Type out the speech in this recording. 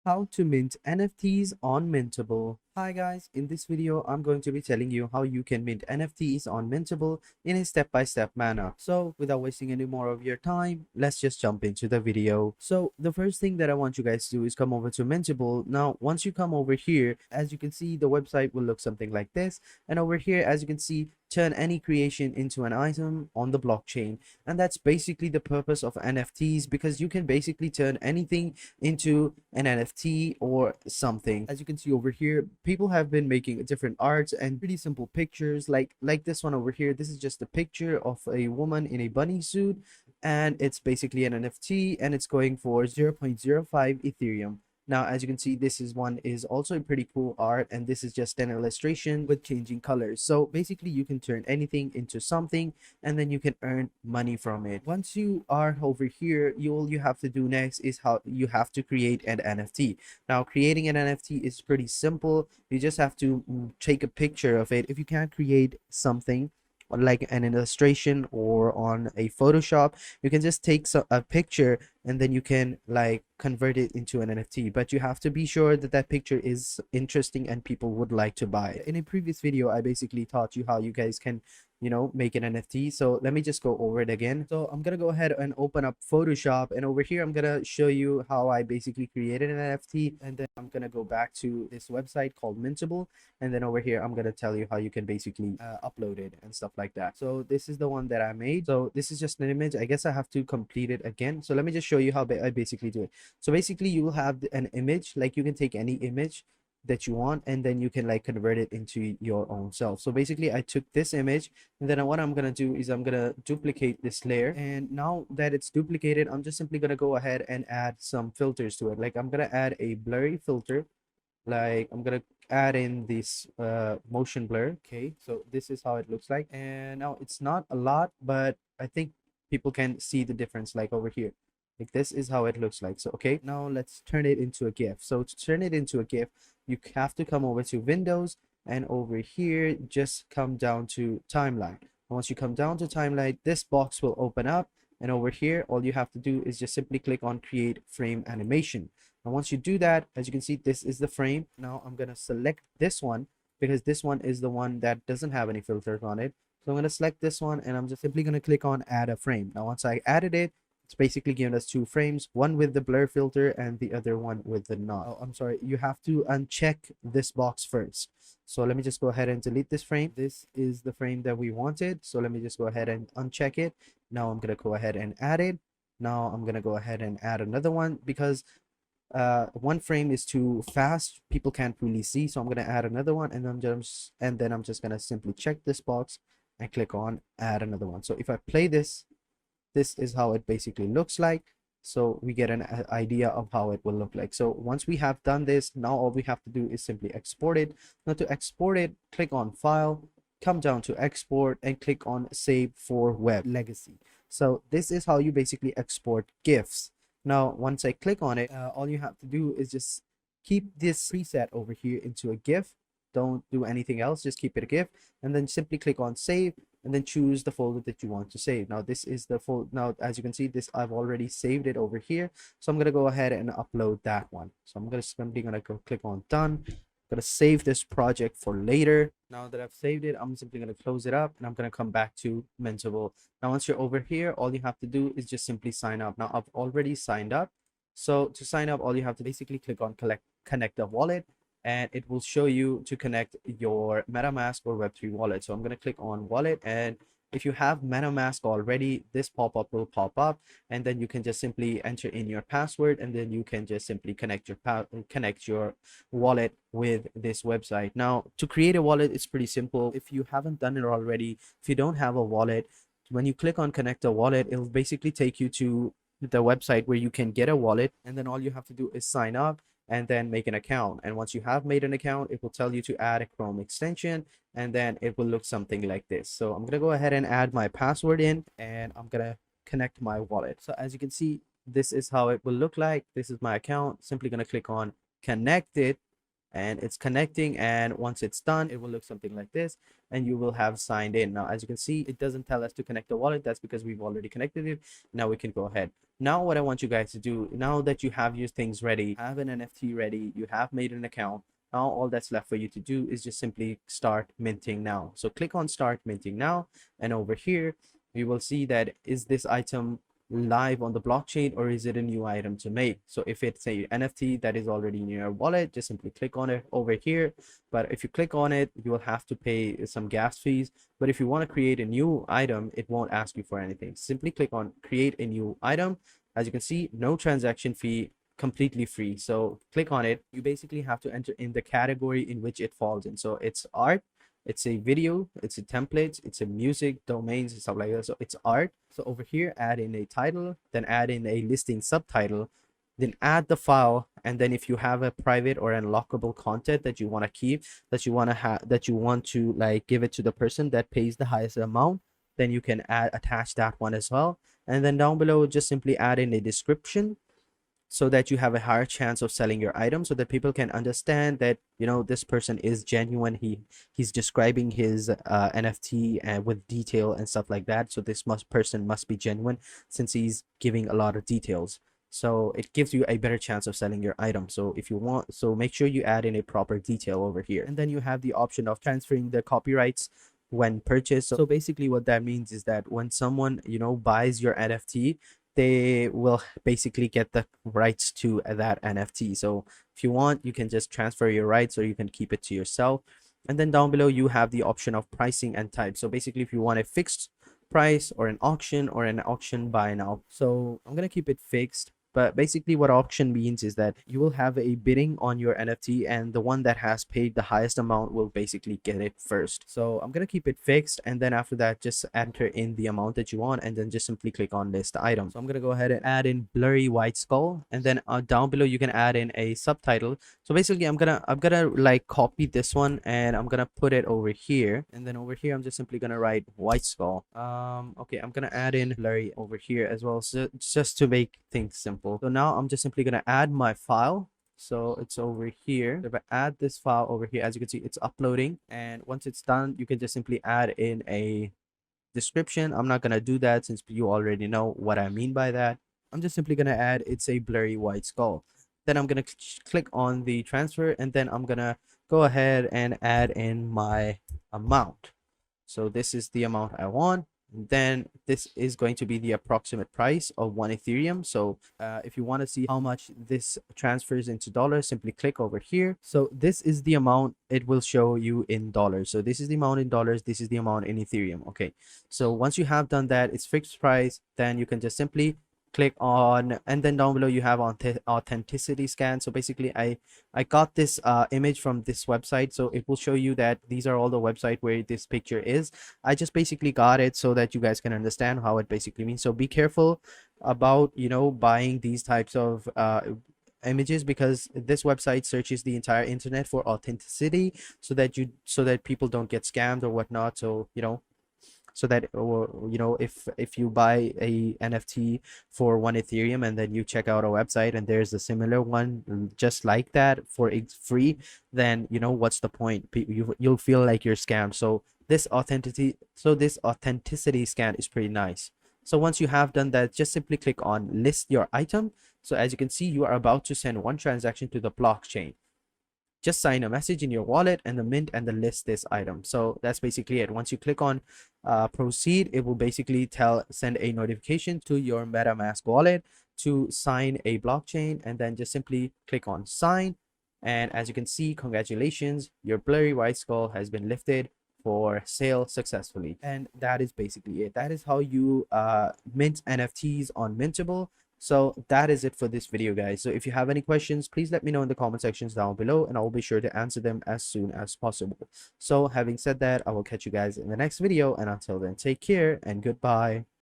How to mint NFTs on Mintable. Hi guys, in this video I'm going to be telling you how you can mint NFTs on Mintable in a step-by-step manner. So without wasting any more of your time, let's just jump into the video. So the first thing that I want you guys to do is come over to Mintable. Now once you come over here, as you can see, the website will look something like this, and over here, as you can see, turn any creation into an item on the blockchain. And that's basically the purpose of NFTs, because you can basically turn anything into an NFT or something. As you can see over here, people have been making different arts and pretty simple pictures like this one over here. This is just a picture of a woman in a bunny suit, and it's basically an NFT, and it's going for 0.05 Ethereum. Now, as you can see, this is one is also a pretty cool art, and this is just an illustration with changing colors. So basically, you can turn anything into something, and then you can earn money from it. Once you are over here, all you have to do next is how you have to create an NFT. Now, creating an NFT is pretty simple. You just have to take a picture of it. If you can't create something like an illustration or on a Photoshop, you can just take a picture, and then you can like convert it into an NFT. But you have to be sure that that picture is interesting and people would like to buy it. In a previous video, I basically taught you how you guys can make an NFT. So let me just go over it again. So I'm gonna go ahead and open up Photoshop, and over here I'm gonna show you how I basically created an NFT, and then I'm gonna go back to this website called Mintable, and then over here I'm gonna tell you how you can basically upload it and stuff like that. So this is the one that I made. So this is just an image. I guess I have to complete it again. So let me just show you how I basically do it. So basically you will have an image. Like, you can take any image that you want, and then you can like convert it into your own self. So basically I took this image, and then what I'm gonna do is I'm gonna duplicate this layer, and now that it's duplicated, I'm just simply gonna go ahead and add some filters to it. Like, I'm gonna add a blurry filter. Like, I'm gonna add in this motion blur. Okay, so this is how it looks like, and now it's not a lot, but I think people can see the difference. Like over here, like this is how it looks like. So okay, now let's turn it into a GIF. So to turn it into a GIF, you have to come over to Windows, and over here just come down to timeline. And once you come down to timeline, this box will open up, and over here all you have to do is just simply click on create frame animation. And once you do that, as you can see, this is the frame. Now I'm gonna select this one, because this one is the one that doesn't have any filters on it. So I'm gonna select this one, and I'm just simply gonna click on add a frame. Now once I added it, it's basically giving us two frames, one with the blur filter and the other one with the not. Oh, I'm sorry, you have to uncheck this box first. So let me just go ahead and delete this frame. This is the frame that we wanted. So let me just go ahead and uncheck it. Now I'm gonna go ahead and add it. Now I'm gonna go ahead and add another one, because one frame is too fast, people can't really see. So I'm gonna add another one, and then I'm just gonna simply check this box and click on add another one. So if I play this, this is how it basically looks like. So we get an idea of how it will look like. So once we have done this, now all we have to do is simply export it. Now to export it, click on file, come down to export, and click on save for web legacy. So this is how you basically export GIFs. Now once I click on it, all you have to do is just keep this preset over here into a GIF. Don't do anything else, just keep it a GIF, and then simply click on save, and then choose the folder that you want to save. Now this is the folder. Now as you can see, this I've already saved it over here, so I'm gonna go ahead and upload that one. So I'm simply gonna go click on done. I'm gonna save this project for later. Now that I've saved it, I'm simply gonna close it up, and I'm gonna come back to Mintable. Now once you're over here, all you have to do is just simply sign up. Now I've already signed up, so to sign up, all you have to basically click on connect a wallet, and it will show you to connect your MetaMask or Web3 wallet. So I'm going to click on wallet, and if you have MetaMask already, this pop-up will pop up, and then you can just simply enter in your password, and then you can just simply connect your wallet with this website. Now to create a wallet, it's pretty simple. If you haven't done it already, if you don't have a wallet, when you click on connect a wallet, it'll basically take you to the website where you can get a wallet, and then all you have to do is sign up and then make an account. And once you have made an account, it will tell you to add a Chrome extension, and then it will look something like this. So I'm gonna go ahead and add my password in, and I'm gonna connect my wallet. So as you can see, this is how it will look like. This is my account. Simply gonna click on connect it, and it's connecting, and once it's done, it will look something like this, and you will have signed in. Now as you can see, it doesn't tell us to connect the wallet. That's because we've already connected it. Now we can go ahead. Now what I want you guys to do, now that you have your things ready, have an NFT ready, you have made an account, now all that's left for you to do is just simply start minting now. So click on start minting now, and over here you will see that is this item live on the blockchain or is it a new item to make. So if it's a NFT that is already in your wallet, just simply click on it over here. But if you click on it, you will have to pay some gas fees. But if you want to create a new item, it won't ask you for anything. Simply click on create a new item. As you can see, no transaction fee, completely free. So click on it. You basically have to enter in the category in which it falls in. So it's art, it's a video, it's a template, it's a music, domains, and stuff like that. So it's art. So over here, add in a title, then add in a listing subtitle, then add the file. And then if you have a private or unlockable content that you want to keep, that you want to have, that you want to like give it to the person that pays the highest amount, then you can attach that one as well. And then down below, just simply add in a description so that you have a higher chance of selling your item, so that people can understand that, you know, this person is genuine. He's describing his NFT and with detail and stuff like that. So this person must be genuine since he's giving a lot of details. So it gives you a better chance of selling your item. So if you want, so make sure you add in a proper detail over here. And then you have the option of transferring the copyrights when purchased. So basically what that means is that when someone, you know, buys your NFT, they will basically get the rights to that NFT. So if you want, you can just transfer your rights or you can keep it to yourself. And then down below, you have the option of pricing and type. So basically, if you want a fixed price or an auction buy now. So I'm going to keep it fixed. But basically what auction means is that you will have a bidding on your NFT, and the one that has paid the highest amount will basically get it first. So I'm going to keep it fixed. And then after that, just enter in the amount that you want and then just simply click on list item. So I'm going to go ahead and add in blurry white skull. And then down below, you can add in a subtitle. So basically I'm gonna like copy this one and I'm gonna put it over here. And then over here, I'm just simply gonna write white skull. Okay, I'm gonna add in blurry over here as well. So just to make things simple. So now I'm just simply gonna add my file. So it's over here. If I add this file over here, as you can see, it's uploading. And once it's done, you can just simply add in a description. I'm not gonna do that since you already know what I mean by that. I'm just simply gonna add it's a blurry white skull. Then I'm gonna click on the transfer, and then I'm gonna go ahead and add in my amount. So this is the amount I want. Then this is going to be the approximate price of 1 Ethereum. So if you want to see how much this transfers into dollars, simply click over here. So this is the amount it will show you in dollars. So this is the amount in dollars. This is the amount in Ethereum. Okay. So once you have done that, it's fixed price. Then you can just simply click on, and then down below you have authenticity scan. So basically I got this image from this website, so it will show you that these are all the website where this picture is. I just basically got it so that you guys can understand how it basically means. So be careful about, you know, buying these types of images, because this website searches the entire internet for authenticity, so that people don't get scammed or whatnot. So, you know, so that, you know, if you buy a NFT for 1 Ethereum and then you check out a website and there's a similar one just like that for free, then, you know, what's the point? You'll feel like you're scammed. So this authenticity scan is pretty nice. So once you have done that, just simply click on list your item. So as you can see, you are about to send one transaction to the blockchain. Just sign a message in your wallet and the mint and the list this item. So that's basically it. Once you click on proceed, it will basically send a notification to your MetaMask wallet to sign a blockchain, and then just simply click on sign. And as you can see, congratulations, your blurry white skull has been lifted for sale successfully. And that is basically it. That is how you mint NFTs on Mintable. So that is it for this video, guys. So if you have any questions, please let me know in the comment sections down below, and I will be sure to answer them as soon as possible. So having said that, I will catch you guys in the next video, and until then, take care and goodbye.